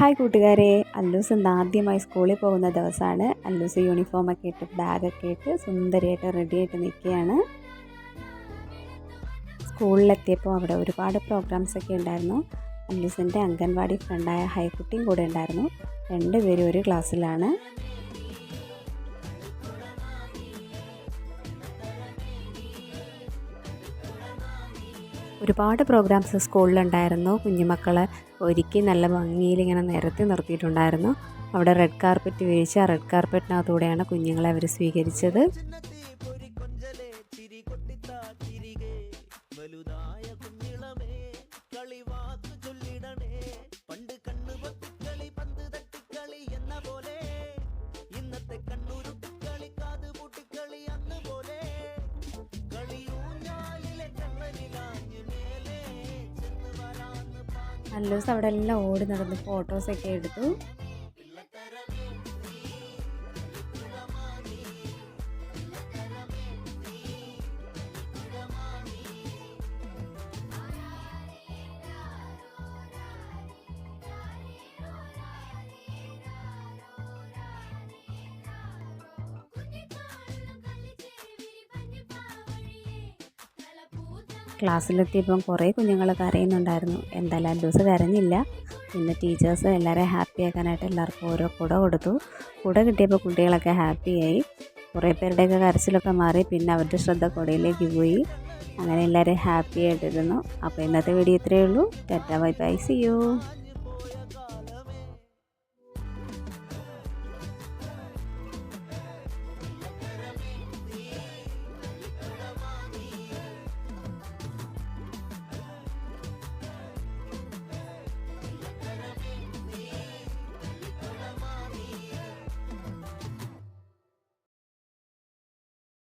Hi കൂട്ടുകാരെ, അല്ലൂസ് ഇന്ന് ആദ്യമായി സ്കൂളിൽ പോകുന്ന ദിവസമാണ്. അല്ലൂസ് യൂണിഫോമൊക്കെ ഇട്ട് ബാഗൊക്കെ ഇട്ട് സുന്ദരിയായിട്ട് റെഡിയായിട്ട് നിൽക്കുകയാണ്. സ്കൂളിലെത്തിയപ്പോൾ അവിടെ ഒരുപാട് പ്രോഗ്രാംസൊക്കെ ഉണ്ടായിരുന്നു. അല്ലൂസിൻ്റെ അംഗൻവാടി ഫ്രണ്ടായ ഹൈക്കുട്ടിയും കൂടെ ഉണ്ടായിരുന്നു. രണ്ടുപേരും ഒരു ക്ലാസ്സിലാണ്. ഒരുപാട് പ്രോഗ്രാംസ് സ്കൂളിലുണ്ടായിരുന്നു. കുഞ്ഞുമക്കളെ ഒരുക്കി നല്ല ഭംഗിയിൽ ഇങ്ങനെ നിരത്തി നിർത്തിയിട്ടുണ്ടായിരുന്നു. അവിടെ റെഡ് കാർപ്പറ്റ് വീഴ്ച, ആ റെഡ് കാർപ്പറ്റിനകത്തൂടെയാണ് കുഞ്ഞുങ്ങളെ അവർ സ്വീകരിച്ചത്. അല്ലൂസ് അവിടെ എല്ലാം ഓടി നടന്ന് ഫോട്ടോസൊക്കെ എടുത്തു. ക്ലാസ്സിലെത്തിയപ്പം കുറേ കുഞ്ഞുങ്ങൾ കരയുന്നുണ്ടായിരുന്നു. എന്തായാലും അല്ലൂസ് കരഞ്ഞില്ല. പിന്നെ ടീച്ചേഴ്സ് എല്ലാവരെയും ഹാപ്പി ആക്കാനായിട്ട് എല്ലാവർക്കും ഓരോ കുട കൊടുത്തു. കുട കിട്ടിയപ്പോൾ കുട്ടികളൊക്കെ ഹാപ്പിയായി. കുറേ പേരുടെയൊക്കെ കരച്ചിലൊക്കെ മാറി. പിന്നെ അവരുടെ ശ്രദ്ധ കുടയിലേക്ക് പോയി. അങ്ങനെ എല്ലാവരും ഹാപ്പി ആയിട്ടിരുന്നു. അപ്പോൾ ഇന്നത്തെ വീഡിയോ ഇത്രയേ ഉള്ളൂ. Tata bye bye, see U.